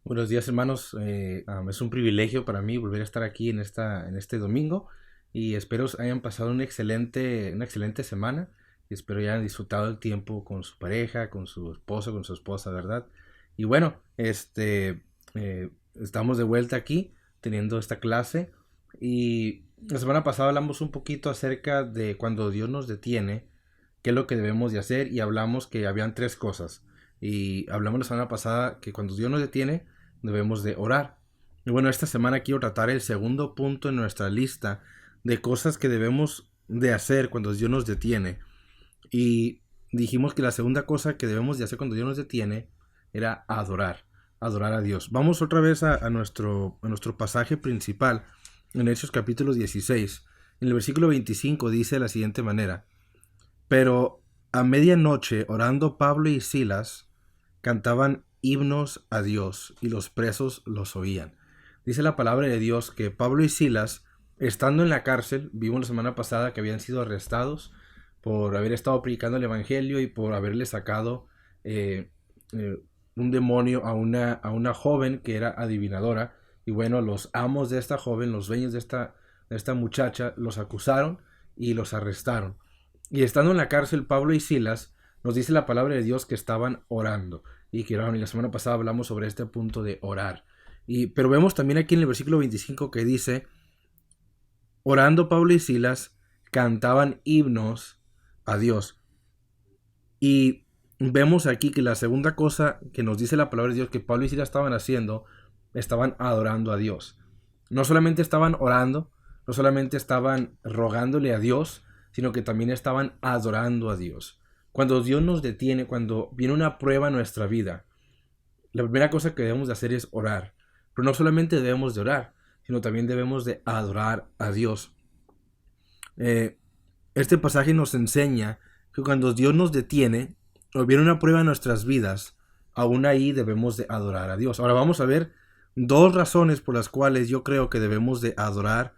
Buenos días, hermanos. Es un privilegio para mí volver a estar aquí en este domingo y espero hayan pasado una excelente semana y espero hayan disfrutado el tiempo con su pareja, con su esposo, con su esposa, ¿verdad? Y bueno, estamos de vuelta aquí teniendo esta clase y la semana pasada hablamos un poquito acerca de cuando Dios nos detiene, qué es lo que debemos de hacer y hablamos que habían tres cosas. Y hablamos la semana pasada que cuando Dios nos detiene, debemos de orar. Y bueno, esta semana quiero tratar el segundo punto en nuestra lista de cosas que debemos de hacer cuando Dios nos detiene. Y dijimos que la segunda cosa que debemos de hacer cuando Dios nos detiene era adorar a Dios. Vamos otra vez a nuestro pasaje principal en Hechos capítulo 16. En el versículo 25 dice de la siguiente manera: pero a medianoche, orando Pablo y Silas, cantaban himnos a Dios y los presos los oían. Dice la palabra de Dios que Pablo y Silas, estando en la cárcel, vimos la semana pasada que habían sido arrestados por haber estado predicando el Evangelio y por haberle sacado eh, eh, un demonio a una joven que era adivinadora. Y bueno, los amos de esta joven, los dueños de esta muchacha, los acusaron y los arrestaron. Y estando en la cárcel, Pablo y Silas, nos dice la palabra de Dios que estaban orando. Y que oraron. Y la semana pasada hablamos sobre este punto de orar. Pero vemos también aquí en el versículo 25 que dice: orando Pablo y Silas cantaban himnos a Dios. Y vemos aquí que la segunda cosa que nos dice la palabra de Dios que Pablo y Silas estaban haciendo, estaban adorando a Dios. No solamente estaban orando, no solamente estaban rogándole a Dios, sino que también estaban adorando a Dios. Cuando Dios nos detiene, cuando viene una prueba en nuestra vida, la primera cosa que debemos de hacer es orar. Pero no solamente debemos de orar, sino también debemos de adorar a Dios. Eh, este pasaje nos enseña que cuando Dios nos detiene o viene una prueba en nuestras vidas, aún ahí debemos de adorar a Dios. Ahora vamos a ver dos razones por las cuales yo creo que debemos de adorar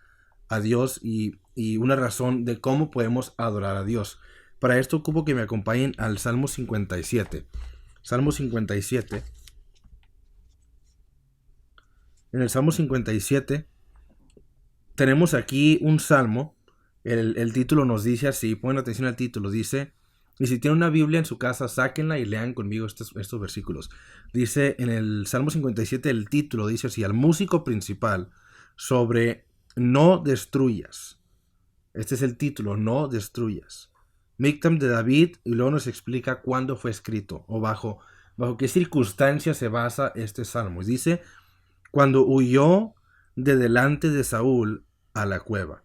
a Dios y una razón de cómo podemos adorar a Dios. Para esto ocupo que me acompañen al Salmo 57. Salmo 57. En el Salmo 57 tenemos aquí un salmo. El título nos dice así, ponen atención al título, dice, y si tienen una Biblia en su casa, sáquenla y lean conmigo estos versículos. Dice en el Salmo 57, el título dice así: al músico principal, sobre no destruyas. Este es el título, no destruyas. Mictam de David, y luego nos explica cuándo fue escrito, o bajo qué circunstancias se basa este salmo. Dice: cuando huyó de delante de Saúl a la cueva.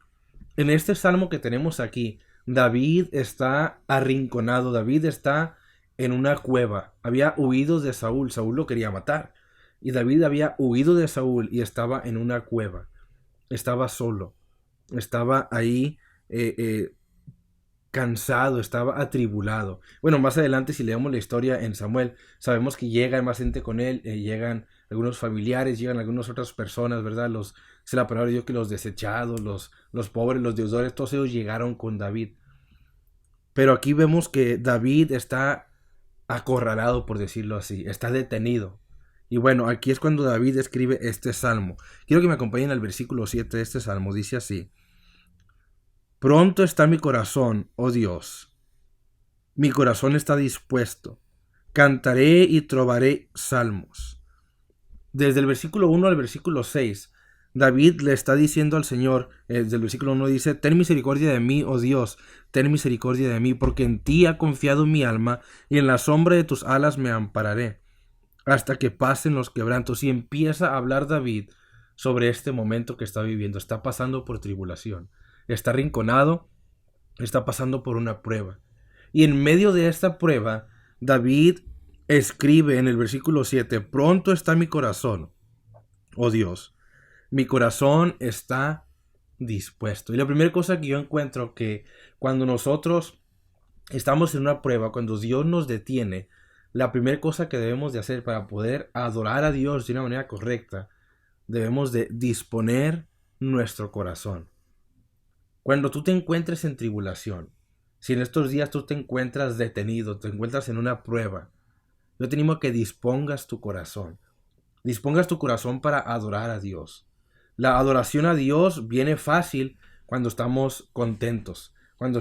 En este salmo que tenemos aquí, David está arrinconado, David está en una cueva, había huido de Saúl, Saúl lo quería matar, y David había huido de Saúl y estaba en una cueva, estaba solo, estaba ahí eh, eh, cansado, estaba atribulado. Bueno, más adelante si leemos la historia en Samuel, sabemos que llega más gente con él, llegan algunos familiares, llegan algunas otras personas, ¿verdad? Dice la palabra de Dios que los desechados, los pobres, los deudores, todos ellos llegaron con David. Pero aquí vemos que David está acorralado, por decirlo así, está detenido. Y bueno, aquí es cuando David escribe este salmo. Quiero que me acompañen al versículo 7 de este salmo. Dice así: pronto está mi corazón, oh Dios. Mi corazón está dispuesto. Cantaré y trovaré salmos. Desde el versículo 1 al versículo 6, David le está diciendo al Señor, desde el versículo 1 dice: ten misericordia de mí, oh Dios, ten misericordia de mí, porque en ti ha confiado mi alma, y en la sombra de tus alas me ampararé, hasta que pasen los quebrantos. Y empieza a hablar David sobre este momento que está viviendo. Está pasando por tribulación, está arrinconado, está pasando por una prueba. Y en medio de esta prueba, David escribe en el versículo 7: pronto está mi corazón, oh Dios, mi corazón está dispuesto. Y la primera cosa que yo encuentro que cuando nosotros estamos en una prueba, cuando Dios nos detiene, la primera cosa que debemos de hacer para poder adorar a Dios de una manera correcta, debemos de disponer nuestro corazón. Cuando tú te encuentres en tribulación, si en estos días tú te encuentras detenido, te encuentras en una prueba, yo te animo a que dispongas tu corazón. dispongas tu corazón para adorar a Dios. La adoración a Dios viene fácil cuando estamos contentos, cuando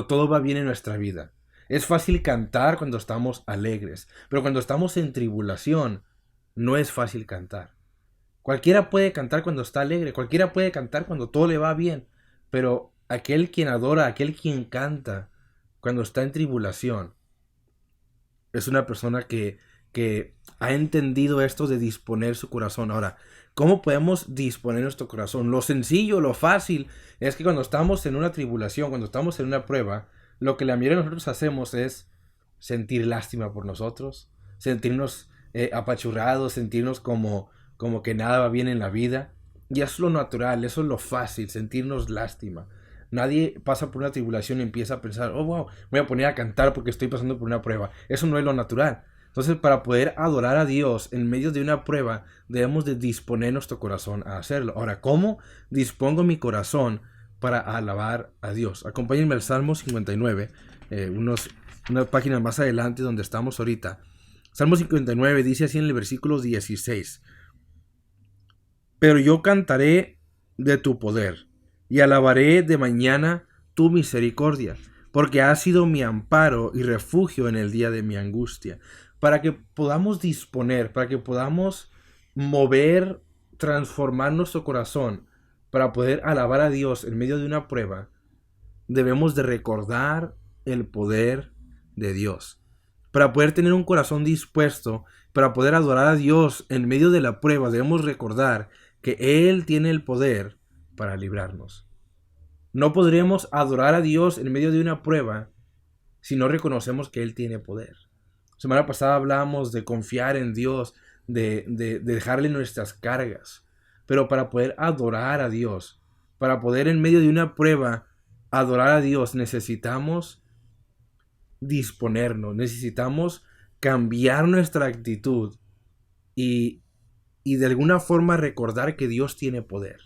todo va bien en nuestra vida. Es fácil cantar cuando estamos alegres, pero cuando estamos en tribulación, no es fácil cantar. Cualquiera puede cantar cuando está alegre, cualquiera puede cantar cuando todo le va bien, pero aquel quien adora, aquel quien canta cuando está en tribulación, es una persona que ha entendido esto de disponer su corazón. Ahora, ¿cómo podemos disponer nuestro corazón? Lo sencillo, lo fácil, es que cuando estamos en una tribulación, cuando estamos en una prueba, lo que la mayoría de nosotros hacemos es sentir lástima por nosotros, sentirnos apachurrados, sentirnos como que nada va bien en la vida. Y eso es lo natural, eso es lo fácil, sentirnos lástima. Nadie pasa por una tribulación y empieza a pensar, oh wow, voy a poner a cantar porque estoy pasando por una prueba. Eso no es lo natural. Entonces, para poder adorar a Dios en medio de una prueba, debemos de disponer nuestro corazón a hacerlo. Ahora, ¿cómo dispongo mi corazón para alabar a Dios? Acompáñenme al Salmo 59, unas páginas más adelante donde estamos ahorita. Salmo 59 dice así en el versículo 16. Pero yo cantaré de tu poder y alabaré de mañana tu misericordia, porque has sido mi amparo y refugio en el día de mi angustia. Para que podamos disponer, para que podamos mover, transformar nuestro corazón, para poder alabar a Dios en medio de una prueba, debemos de recordar el poder de Dios. Para poder tener un corazón dispuesto, para poder adorar a Dios en medio de la prueba, debemos recordar que Él tiene el poder para librarnos. No podremos adorar a Dios en medio de una prueba si no reconocemos que Él tiene poder. Semana pasada hablábamos de confiar en Dios, de dejarle nuestras cargas. Pero para poder adorar a Dios, para poder en medio de una prueba adorar a Dios, necesitamos disponernos, necesitamos cambiar nuestra actitud y, y de alguna forma recordar que Dios tiene poder.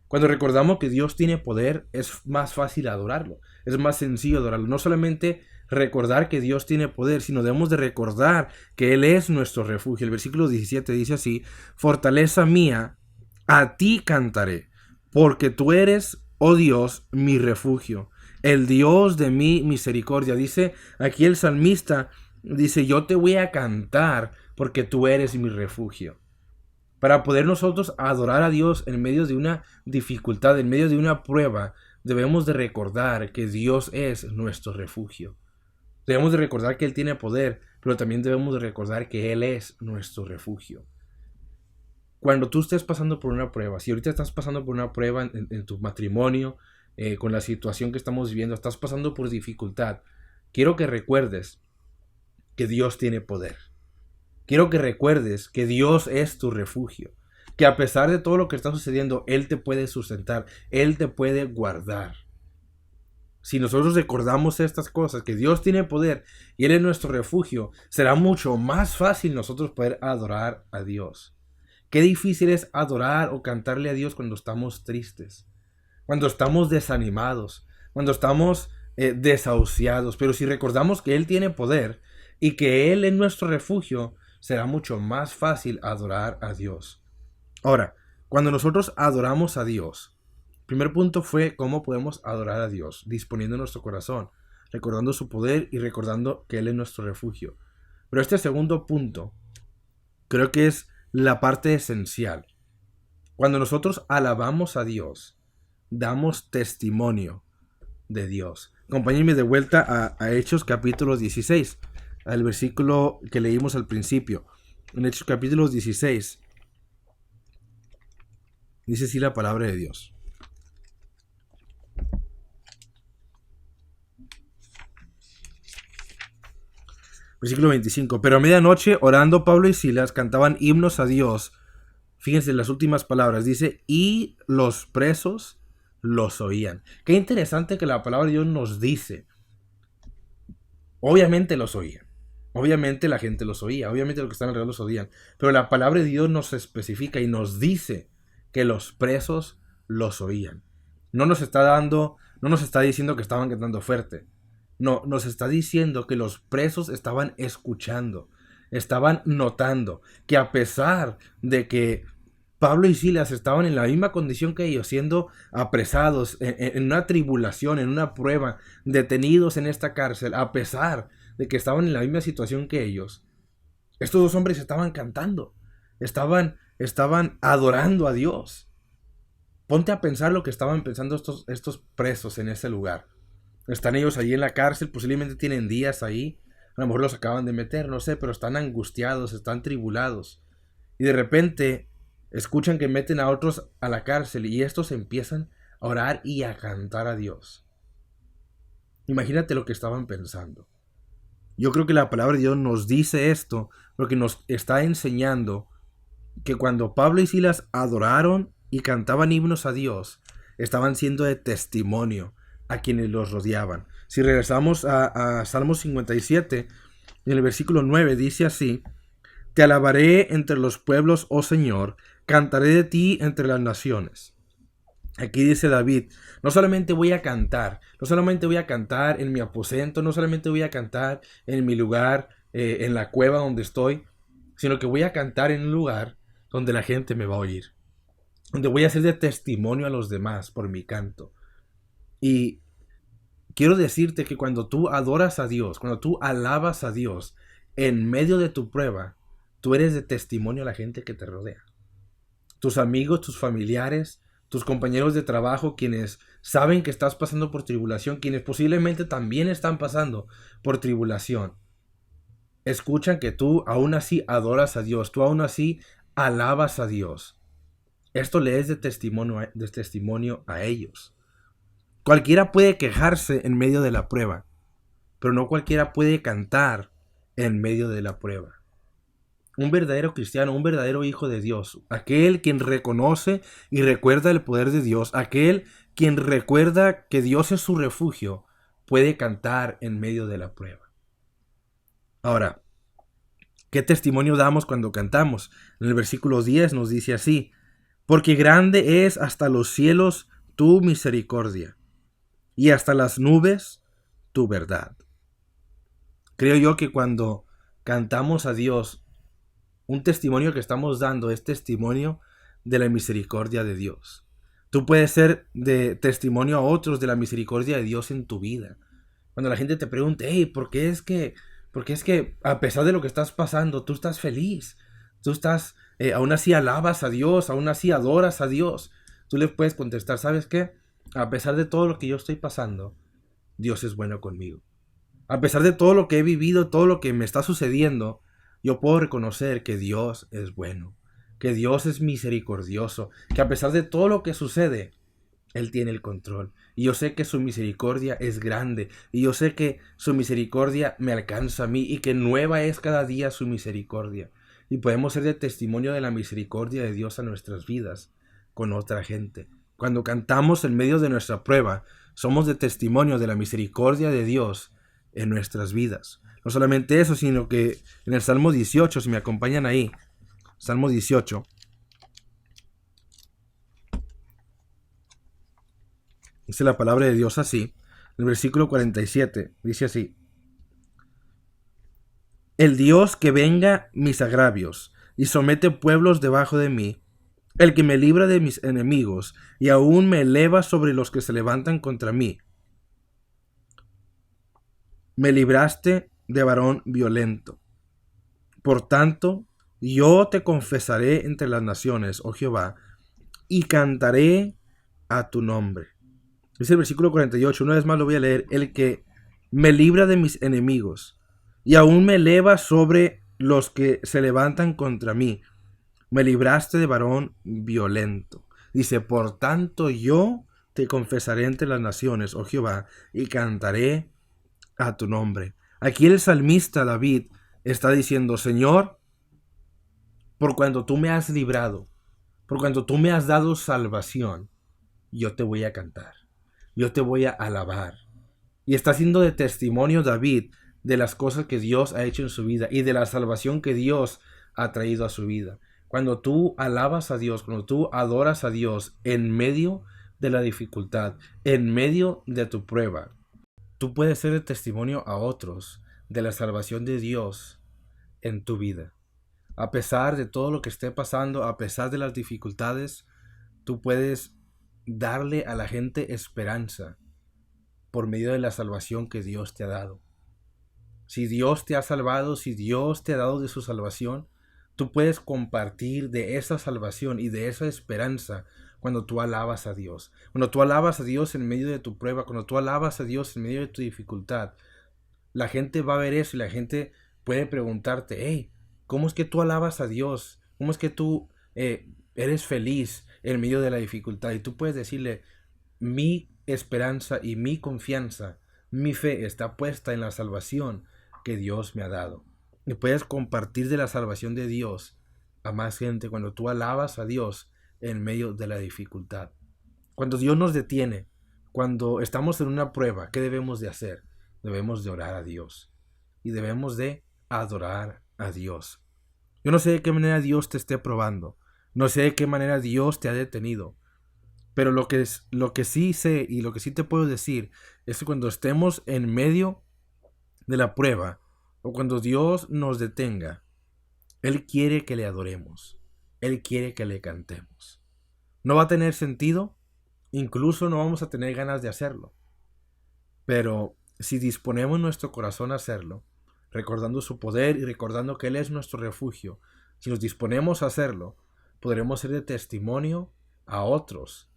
Cuando recordamos que Dios tiene poder, es más fácil adorarlo, es más sencillo adorarlo. No solamente recordar que Dios tiene poder, sino debemos de recordar que Él es nuestro refugio. El versículo 17 dice así: fortaleza mía, a ti cantaré, porque tú eres, oh Dios, mi refugio, el Dios de mi misericordia. Dice aquí el salmista, dice, yo te voy a cantar porque tú eres mi refugio. Para poder nosotros adorar a Dios en medio de una dificultad, en medio de una prueba, debemos de recordar que Dios es nuestro refugio. Debemos de recordar que Él tiene poder, pero también debemos de recordar que Él es nuestro refugio. Cuando tú estés pasando por una prueba, si ahorita estás pasando por una prueba en tu matrimonio, con la situación que estamos viviendo, estás pasando por dificultad, quiero que recuerdes que Dios tiene poder. Quiero que recuerdes que Dios es tu refugio, que a pesar de todo lo que está sucediendo, Él te puede sustentar, Él te puede guardar. Si nosotros recordamos estas cosas, que Dios tiene poder y Él es nuestro refugio, será mucho más fácil nosotros poder adorar a Dios. Qué difícil es adorar o cantarle a Dios cuando estamos tristes, cuando estamos desanimados, cuando estamos desahuciados. Pero si recordamos que Él tiene poder y que Él es nuestro refugio, será mucho más fácil adorar a Dios. Ahora, cuando nosotros adoramos a Dios, el primer punto fue cómo podemos adorar a Dios, disponiendo nuestro corazón, recordando su poder y recordando que Él es nuestro refugio. Pero este segundo punto creo que es la parte esencial. Cuando nosotros alabamos a Dios, damos testimonio de Dios. Acompáñenme de vuelta a Hechos capítulo 16. Al versículo que leímos al principio. En Hechos capítulo 16 dice así la palabra de Dios. Versículo 25. Pero a medianoche, orando, Pablo y Silas cantaban himnos a Dios. Fíjense las últimas palabras. Dice, y los presos los oían. Qué interesante que la palabra de Dios nos dice. Obviamente los oían. Obviamente la gente los oía, obviamente los que están alrededor los oían, pero la palabra de Dios nos especifica y nos dice que los presos los oían. No nos está diciendo que estaban cantando fuerte. No, nos está diciendo que los presos estaban escuchando. estaban notando que a pesar de que Pablo y Silas estaban en la misma condición que ellos, siendo apresados en una tribulación, en una prueba, detenidos en esta cárcel, a pesar de que estaban en la misma situación que ellos, estos dos hombres estaban cantando, estaban adorando a Dios. Ponte a pensar lo que estaban pensando estos presos en ese lugar. Están ellos allí en la cárcel, posiblemente tienen días ahí, a lo mejor los acaban de meter, no sé, pero están angustiados, están tribulados. Y de repente escuchan que meten a otros a la cárcel y estos empiezan a orar y a cantar a Dios. Imagínate lo que estaban pensando. Yo creo que la palabra de Dios nos dice esto porque nos está enseñando que cuando Pablo y Silas adoraron y cantaban himnos a Dios, estaban siendo de testimonio a quienes los rodeaban. Si regresamos a Salmo 57, en el versículo 9 dice así: Te alabaré entre los pueblos, oh Señor, cantaré de ti entre las naciones. Aquí dice David, no solamente voy a cantar, no solamente voy a cantar en mi aposento, no solamente voy a cantar en mi lugar, en la cueva donde estoy, sino que voy a cantar en un lugar donde la gente me va a oír, donde voy a ser de testimonio a los demás por mi canto. Y quiero decirte que cuando tú adoras a Dios, cuando tú alabas a Dios en medio de tu prueba, tú eres de testimonio a la gente que te rodea. Tus amigos, tus familiares, tus compañeros de trabajo, quienes saben que estás pasando por tribulación, quienes posiblemente también están pasando por tribulación, escuchan que tú aún así adoras a Dios, tú aún así alabas a Dios. Esto le es de testimonio a ellos. Cualquiera puede quejarse en medio de la prueba, pero no cualquiera puede cantar en medio de la prueba. Un verdadero cristiano, un verdadero hijo de Dios, aquel quien reconoce y recuerda el poder de Dios, aquel quien recuerda que Dios es su refugio, puede cantar en medio de la prueba. Ahora, ¿qué testimonio damos cuando cantamos? En el versículo 10 nos dice así: Porque grande es hasta los cielos tu misericordia, y hasta las nubes tu verdad. Creo yo que cuando cantamos a Dios, un testimonio que estamos dando es testimonio de la misericordia de Dios. Tú puedes ser de testimonio a otros de la misericordia de Dios en tu vida. Cuando la gente te pregunte, hey, ¿por qué es que a pesar de lo que estás pasando, tú estás feliz? Tú estás, aún así alabas a Dios, aún así adoras a Dios. Tú le puedes contestar, ¿sabes qué? A pesar de todo lo que yo estoy pasando, Dios es bueno conmigo. A pesar de todo lo que he vivido, todo lo que me está sucediendo, yo puedo reconocer que Dios es bueno, que Dios es misericordioso, que a pesar de todo lo que sucede, Él tiene el control. Y yo sé que su misericordia es grande, y yo sé que su misericordia me alcanza a mí, y que nueva es cada día su misericordia. Y podemos ser de testimonio de la misericordia de Dios a nuestras vidas con otra gente. Cuando cantamos en medio de nuestra prueba, somos de testimonio de la misericordia de Dios en nuestras vidas. No solamente eso, sino que en el Salmo 18, si me acompañan ahí, Salmo 18, dice la palabra de Dios así, el versículo 47, dice así: El Dios que venga mis agravios y somete pueblos debajo de mí, el que me libra de mis enemigos y aún me eleva sobre los que se levantan contra mí. Me libraste de varón violento. Por tanto, yo te confesaré entre las naciones, oh Jehová, y cantaré a tu nombre. Es el versículo 48, una vez más lo voy a leer. El que me libra de mis enemigos y aún me eleva sobre los que se levantan contra mí. Me libraste de varón violento. Dice, por tanto yo te confesaré entre las naciones, oh Jehová, y cantaré a tu nombre. Aquí el salmista David está diciendo, Señor, por cuanto tú me has librado, por cuanto tú me has dado salvación, yo te voy a cantar, yo te voy a alabar. Y está haciendo de testimonio David de las cosas que Dios ha hecho en su vida y de la salvación que Dios ha traído a su vida. Cuando tú alabas a Dios, cuando tú adoras a Dios en medio de la dificultad, en medio de tu prueba, tú puedes ser de testimonio a otros de la salvación de Dios en tu vida. A pesar de todo lo que esté pasando, a pesar de las dificultades, tú puedes darle a la gente esperanza por medio de la salvación que Dios te ha dado. Si Dios te ha salvado, si Dios te ha dado de su salvación, tú puedes compartir de esa salvación y de esa esperanza cuando tú alabas a Dios. Cuando tú alabas a Dios en medio de tu prueba, cuando tú alabas a Dios en medio de tu dificultad, la gente va a ver eso y la gente puede preguntarte, hey, ¿cómo es que tú alabas a Dios? ¿Cómo es que tú eres feliz en medio de la dificultad? Y tú puedes decirle, mi esperanza y mi confianza, mi fe está puesta en la salvación que Dios me ha dado. Y puedes compartir de la salvación de Dios a más gente cuando tú alabas a Dios en medio de la dificultad. Cuando Dios nos detiene, cuando estamos en una prueba, ¿qué debemos de hacer? Debemos de orar a Dios y debemos de adorar a Dios. Yo no sé de qué manera Dios te esté probando, no sé de qué manera Dios te ha detenido, pero lo que sí sé y lo que sí te puedo decir es que cuando estemos en medio de la prueba o cuando Dios nos detenga, Él quiere que le adoremos, Él quiere que le cantemos. No va a tener sentido, incluso no vamos a tener ganas de hacerlo, pero si disponemos nuestro corazón a hacerlo, recordando su poder y recordando que Él es nuestro refugio, si nos disponemos a hacerlo, podremos ser de testimonio a otros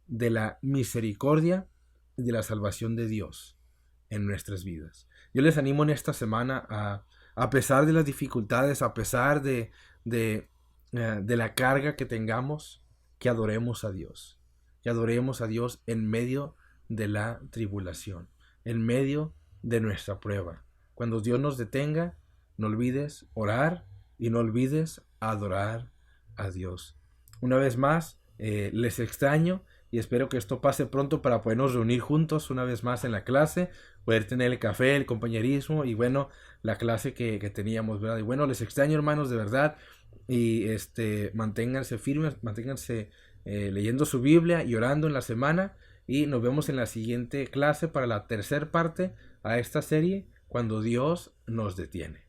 de la misericordia y de la salvación de Dios en nuestras vidas. Yo les animo en esta semana a pesar de las dificultades, a pesar de la carga que tengamos, que adoremos a Dios. Que adoremos a Dios en medio de la tribulación, en medio de nuestra prueba. Cuando Dios nos detenga, no olvides orar y no olvides adorar a Dios. Una vez más, les extraño y espero que esto pase pronto para podernos reunir juntos una vez más en la clase, poder tener el café, el compañerismo y bueno, la clase que teníamos, ¿verdad? Y bueno, les extraño, hermanos, de verdad, y manténganse firmes, manténganse leyendo su Biblia y orando en la semana, y nos vemos en la siguiente clase para la tercera parte a esta serie, cuando Dios nos detiene.